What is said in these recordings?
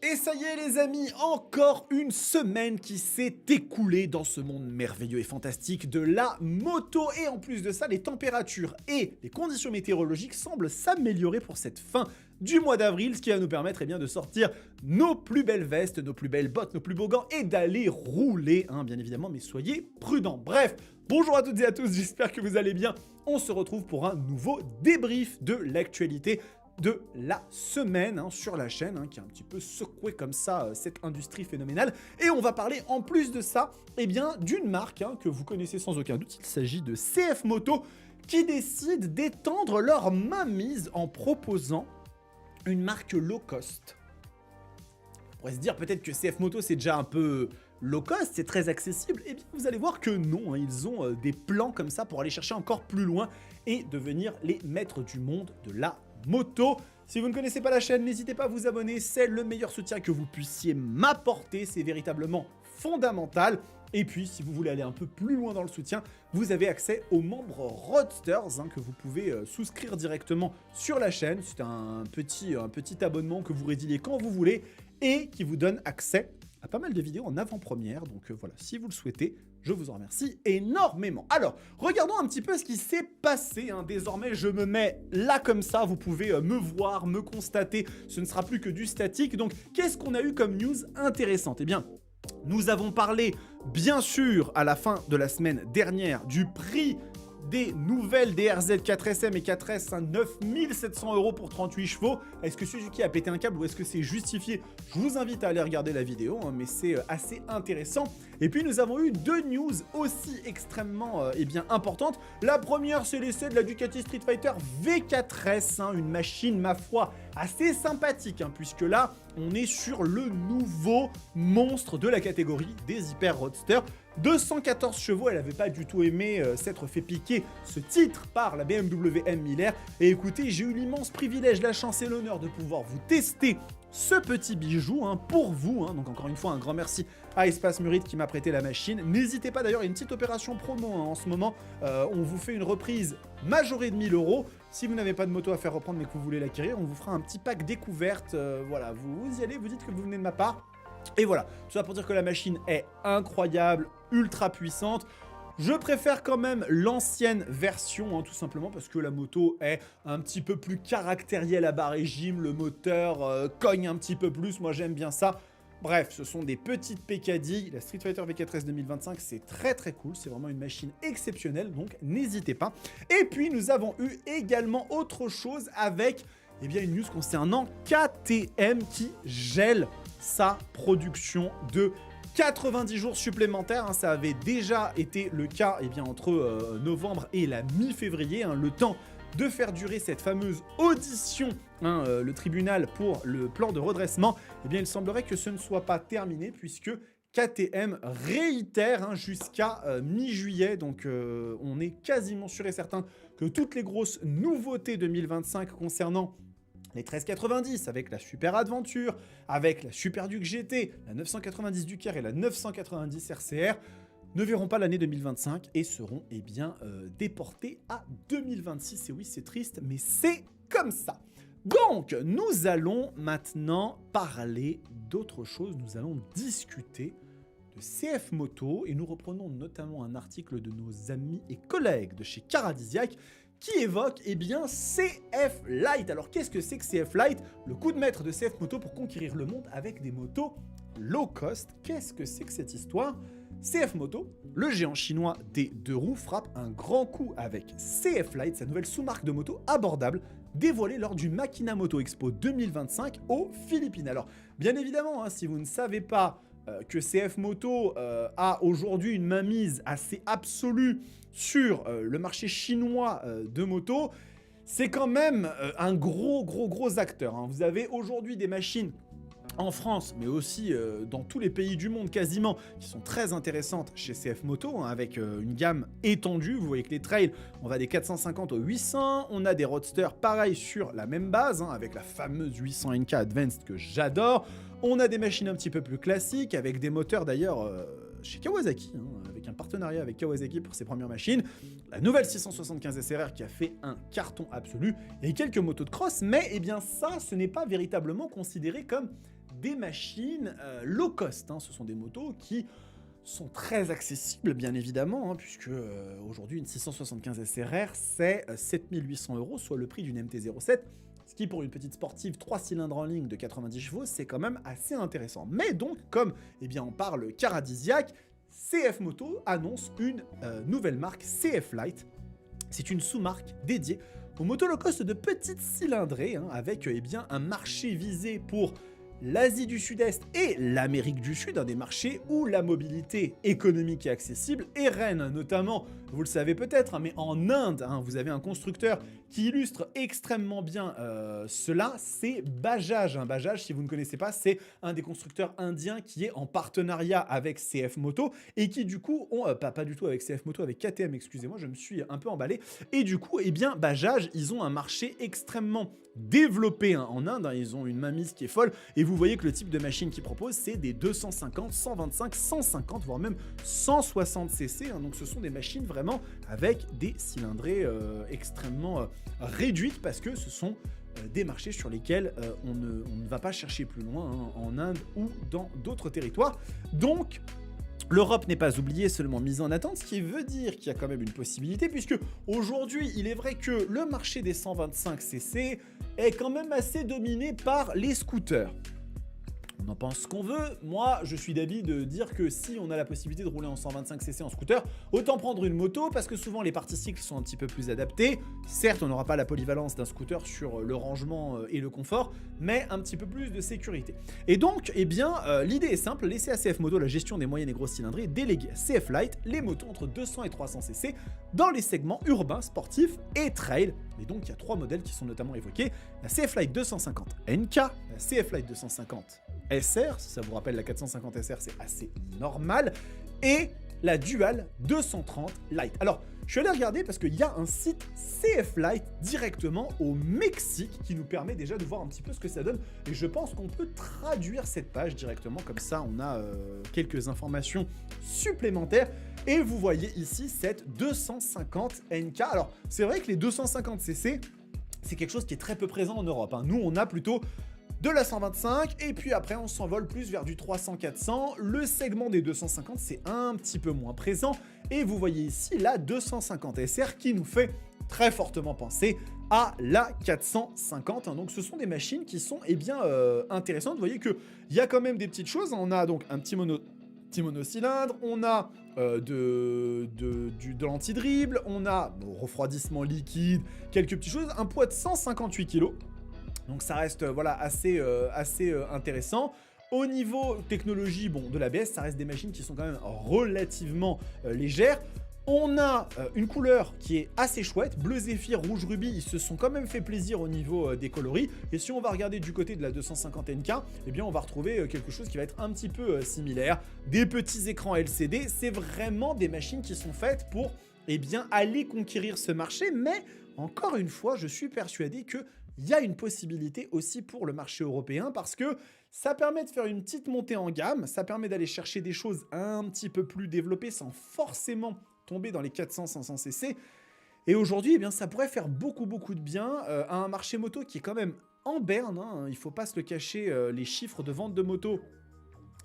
Et ça y est les amis, encore une semaine qui s'est écoulée dans ce monde merveilleux et fantastique de la moto. Et en plus de ça, les températures et les conditions météorologiques semblent s'améliorer pour cette fin du mois d'avril, ce qui va nous permettre de sortir nos plus belles vestes, nos plus belles bottes, nos plus beaux gants et d'aller rouler, bien évidemment, mais soyez prudents. Bref, bonjour à toutes et à tous, j'espère que vous allez bien. On se retrouve pour un nouveau débrief de l'actualité de la semaine sur la chaîne, qui a un petit peu secoué comme ça cette industrie phénoménale. Et on va parler en plus de ça, d'une marque que vous connaissez sans aucun doute. Il s'agit de CF Moto qui décide d'étendre leur mainmise en proposant une marque low cost. On pourrait se dire peut-être que CF Moto c'est déjà un peu low cost, c'est très accessible. Et bien vous allez voir que non, ils ont des plans comme ça pour aller chercher encore plus loin et devenir les maîtres du monde de la moto. Si vous ne connaissez pas la chaîne, n'hésitez pas à vous abonner, c'est le meilleur soutien que vous puissiez m'apporter, c'est véritablement fondamental. Et puis, si vous voulez aller un peu plus loin dans le soutien, vous avez accès aux membres Roadsters que vous pouvez souscrire directement sur la chaîne. C'est un petit abonnement que vous résiliez quand vous voulez et qui vous donne accès à pas mal de vidéos en avant-première. Donc voilà, si vous le souhaitez, je vous en remercie énormément. Alors, regardons un petit peu ce qui s'est passé. Désormais, je me mets là comme ça. Vous pouvez me voir, me constater. Ce ne sera plus que du statique. Donc, qu'est-ce qu'on a eu comme news intéressante ? Eh bien, nous avons parlé, bien sûr, à la fin de la semaine dernière, du prix des nouvelles DRZ 4SM et 4S, 9700 € pour 38 chevaux. Est-ce que Suzuki a pété un câble ou est-ce que c'est justifié? Je vous invite à aller regarder la vidéo, mais c'est assez intéressant. Et puis nous avons eu deux news aussi extrêmement importantes. La première, c'est l'essai de la Ducati Street Fighter V4S, une machine, ma foi, assez sympathique, puisque là, on est sur le nouveau monstre de la catégorie des Hyper Roadster. 214 chevaux, elle n'avait pas du tout aimé s'être fait piquer ce titre par la BMW M 1000R. Et écoutez, j'ai eu l'immense privilège, la chance et l'honneur de pouvoir vous tester ce petit bijou pour vous. Donc encore une fois, un grand merci à Espace Murite qui m'a prêté la machine. N'hésitez pas d'ailleurs, il y a une petite opération promo en ce moment. On vous fait une reprise majorée de 1000 €. Si vous n'avez pas de moto à faire reprendre mais que vous voulez l'acquérir, on vous fera un petit pack découverte. Voilà, vous y allez, vous dites que vous venez de ma part. Et voilà, tout ça pour dire que la machine est incroyable, ultra puissante. Je préfère quand même l'ancienne version, tout simplement parce que la moto est un petit peu plus caractérielle à bas régime, le moteur cogne un petit peu plus, moi j'aime bien ça. Bref, ce sont des petites pécadilles. La Street Fighter V4S 2025, c'est très très cool, c'est vraiment une machine exceptionnelle, donc n'hésitez pas. Et puis nous avons eu également autre chose avec une news concernant KTM qui gèle sa production de 90 jours supplémentaires. Ça avait déjà été le cas entre novembre et la mi-février, le temps de faire durer cette fameuse audition, le tribunal pour le plan de redressement. Il semblerait que ce ne soit pas terminé puisque KTM réitère jusqu'à mi-juillet. Donc on est quasiment sûr et certain que toutes les grosses nouveautés 2025 concernant les 1390 avec la Super Adventure, avec la Super Duke GT, la 990 Duker et la 990 RCR ne verront pas l'année 2025 et seront déportés à 2026. Et oui, c'est triste, mais c'est comme ça. Donc, nous allons maintenant parler d'autre chose. Nous allons discuter de CF Moto et nous reprenons notamment un article de nos amis et collègues de chez Caradisiac qui évoque CF Light. Alors qu'est-ce que c'est que CF Light? Le coup de maître de CF Moto pour conquérir le monde avec des motos low cost. Qu'est-ce que c'est que cette histoire? CF Moto, le géant chinois des deux roues, frappe un grand coup avec CF Light, sa nouvelle sous-marque de moto abordable, dévoilée lors du Makina Moto Expo 2025 aux Philippines. Alors bien évidemment, si vous ne savez pas que CF Moto a aujourd'hui une mainmise assez absolue sur le marché chinois de moto, c'est quand même un gros acteur. Vous avez aujourd'hui des machines en France, mais aussi dans tous les pays du monde quasiment, qui sont très intéressantes chez CF Moto, avec une gamme étendue. Vous voyez que les trails, on va des 450 aux 800, on a des roadsters pareil sur la même base, avec la fameuse 800 NK Advanced que j'adore. On a des machines un petit peu plus classiques, avec des moteurs d'ailleurs chez Kawasaki, avec un partenariat avec Kawasaki pour ses premières machines, la nouvelle 675 SRR qui a fait un carton absolu, et quelques motos de cross, mais ça, ce n'est pas véritablement considéré comme des machines low cost, hein. Ce sont des motos qui sont très accessibles, bien évidemment, hein, puisque aujourd'hui, une 675 SRR, c'est 7800 €, soit le prix d'une MT-07, ce qui, pour une petite sportive 3 cylindres en ligne de 90 chevaux, c'est quand même assez intéressant. Mais donc, comme on parle caradisiaque, CF Moto annonce une nouvelle marque, CF Light. C'est une sous-marque dédiée aux motos low cost de petite cylindrée, hein, avec un marché visé pour l'Asie du Sud-Est et l'Amérique du Sud, des marchés où la mobilité économique et accessible est reine, notamment, vous le savez peut-être, hein, mais en Inde, hein, vous avez un constructeur qui illustre extrêmement bien cela, c'est Bajaj. Bajaj, si vous ne connaissez pas, c'est un des constructeurs indiens qui est en partenariat avec CF Moto et qui du coup ont, pas du tout avec CF Moto, avec KTM, excusez-moi, je me suis un peu emballé, et du coup, Bajaj, ils ont un marché extrêmement développé, hein, en Inde, hein, ils ont une mainmise qui est folle, et vous voyez que le type de machine qu'ils proposent, c'est des 250, 125, 150, voire même 160 cc, hein, donc ce sont des machines vraiment avec des cylindrées extrêmement réduites, parce que ce sont des marchés sur lesquels on ne va pas chercher plus loin, hein, en Inde ou dans d'autres territoires. Donc, l'Europe n'est pas oubliée, seulement mise en attente, ce qui veut dire qu'il y a quand même une possibilité, puisque aujourd'hui, il est vrai que le marché des 125 cc est quand même assez dominé par les scooters. On en pense ce qu'on veut. Moi, je suis d'avis de dire que si on a la possibilité de rouler en 125 cc en scooter, autant prendre une moto, parce que souvent les parties cycles sont un petit peu plus adaptées. Certes, on n'aura pas la polyvalence d'un scooter sur le rangement et le confort, mais un petit peu plus de sécurité. Et donc, l'idée est simple, laisser à CF Moto la gestion des moyennes et grosses cylindrées, déléguer à CF Light les motos entre 200 et 300 cc dans les segments urbains, sportifs et trail. Et donc, il y a 3 modèles qui sont notamment évoqués: la CF Light 250 NK, la CF Light 250 SR, si ça vous rappelle la 450 SR, c'est assez normal, et la Dual 230 Light. Alors, je suis allé regarder parce qu'il y a un site CF Light directement au Mexique qui nous permet déjà de voir un petit peu ce que ça donne, et je pense qu'on peut traduire cette page directement, comme ça on a quelques informations supplémentaires. Et vous voyez ici cette 250 NK. Alors, c'est vrai que les 250 cc, c'est quelque chose qui est très peu présent en Europe, hein. Nous, on a plutôt de la 125, et puis après on s'envole plus vers du 300-400. Le segment des 250, c'est un petit peu moins présent, et vous voyez ici la 250 SR qui nous fait très fortement penser à la 450, hein. Donc ce sont des machines qui sont intéressantes. Vous voyez qu'il y a quand même des petites choses. On a donc un petit monocylindre, on a de l'anti-dribble, on a refroidissement liquide, quelques petites choses, un poids de 158 kg. Donc ça reste assez intéressant. Au niveau technologie, de l'ABS, ça reste des machines qui sont quand même relativement légères. On a une couleur qui est assez chouette, bleu zéphyr, rouge rubis, ils se sont quand même fait plaisir au niveau des coloris. Et si on va regarder du côté de la 250 NK, on va retrouver quelque chose qui va être un petit peu similaire. Des petits écrans LCD, c'est vraiment des machines qui sont faites pour aller conquérir ce marché. Mais encore une fois, je suis persuadé qu'il y a une possibilité aussi pour le marché européen, parce que ça permet de faire une petite montée en gamme, ça permet d'aller chercher des choses un petit peu plus développées sans forcément tomber dans les 400-500 cc. Et aujourd'hui, ça pourrait faire beaucoup de bien à un marché moto qui est quand même en berne, hein. Il ne faut pas se le cacher, les chiffres de vente de motos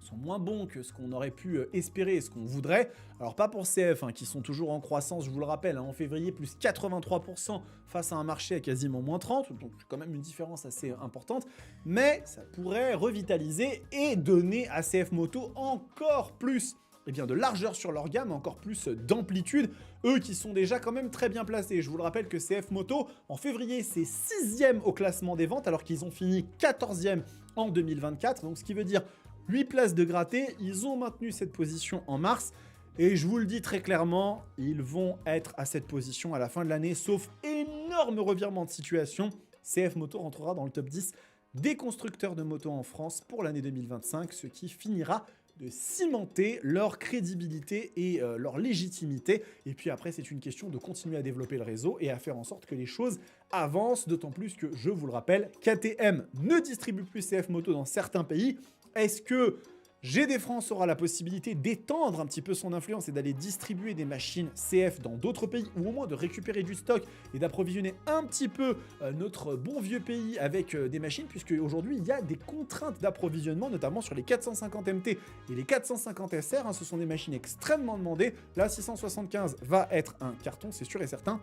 sont moins bons que ce qu'on aurait pu espérer et ce qu'on voudrait. Alors pas pour CF, hein, qui sont toujours en croissance, je vous le rappelle, hein, en février, plus 83% face à un marché à quasiment moins 30%, donc quand même une différence assez importante, mais ça pourrait revitaliser et donner à CF Moto encore plus de largeur sur leur gamme, encore plus d'amplitude, eux qui sont déjà quand même très bien placés. Je vous le rappelle que CF Moto, en février, c'est 6e au classement des ventes, alors qu'ils ont fini 14e en 2024, donc ce qui veut dire 8 places de gratté. Ils ont maintenu cette position en mars, et je vous le dis très clairement, ils vont être à cette position à la fin de l'année, sauf énorme revirement de situation. CF Moto rentrera dans le top 10 des constructeurs de motos en France pour l'année 2025, ce qui finira de cimenter leur crédibilité et leur légitimité. Et puis après, c'est une question de continuer à développer le réseau et à faire en sorte que les choses avancent, d'autant plus que, je vous le rappelle, KTM ne distribue plus CF Moto dans certains pays. Est-ce que GD France aura la possibilité d'étendre un petit peu son influence et d'aller distribuer des machines CF dans d'autres pays, ou au moins de récupérer du stock et d'approvisionner un petit peu notre bon vieux pays avec des machines, puisque aujourd'hui il y a des contraintes d'approvisionnement, notamment sur les 450 MT et les 450 SR, hein, ce sont des machines extrêmement demandées. La 675 va être un carton, c'est sûr et certain,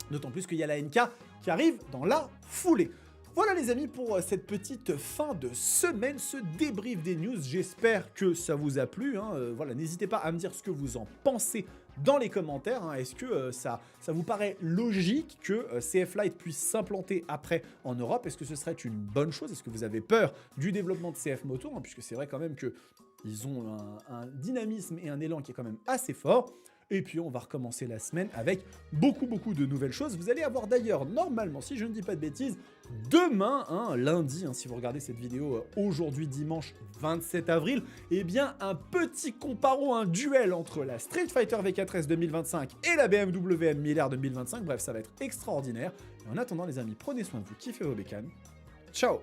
d'autant plus qu'il y a la NK qui arrive dans la foulée. Voilà les amis pour cette petite fin de semaine, ce débrief des news. J'espère que ça vous a plu. Hein. Voilà, n'hésitez pas à me dire ce que vous en pensez dans les commentaires. Hein. Est-ce que ça vous paraît logique que CF Lite puisse s'implanter après en Europe? Est-ce que ce serait une bonne chose? Est-ce que vous avez peur du développement de CF Moto, hein, puisque c'est vrai quand même qu'ils ont un dynamisme et un élan qui est quand même assez fort. Et puis on va recommencer la semaine avec beaucoup de nouvelles choses. Vous allez avoir d'ailleurs, normalement, si je ne dis pas de bêtises, demain, hein, lundi, hein, si vous regardez cette vidéo aujourd'hui dimanche 27 avril, eh bien un petit comparo, un duel entre la Street Fighter V4S 2025 et la BMW M1000R 2025. Bref, ça va être extraordinaire. Et en attendant les amis, prenez soin de vous, kiffez vos bécanes. Ciao!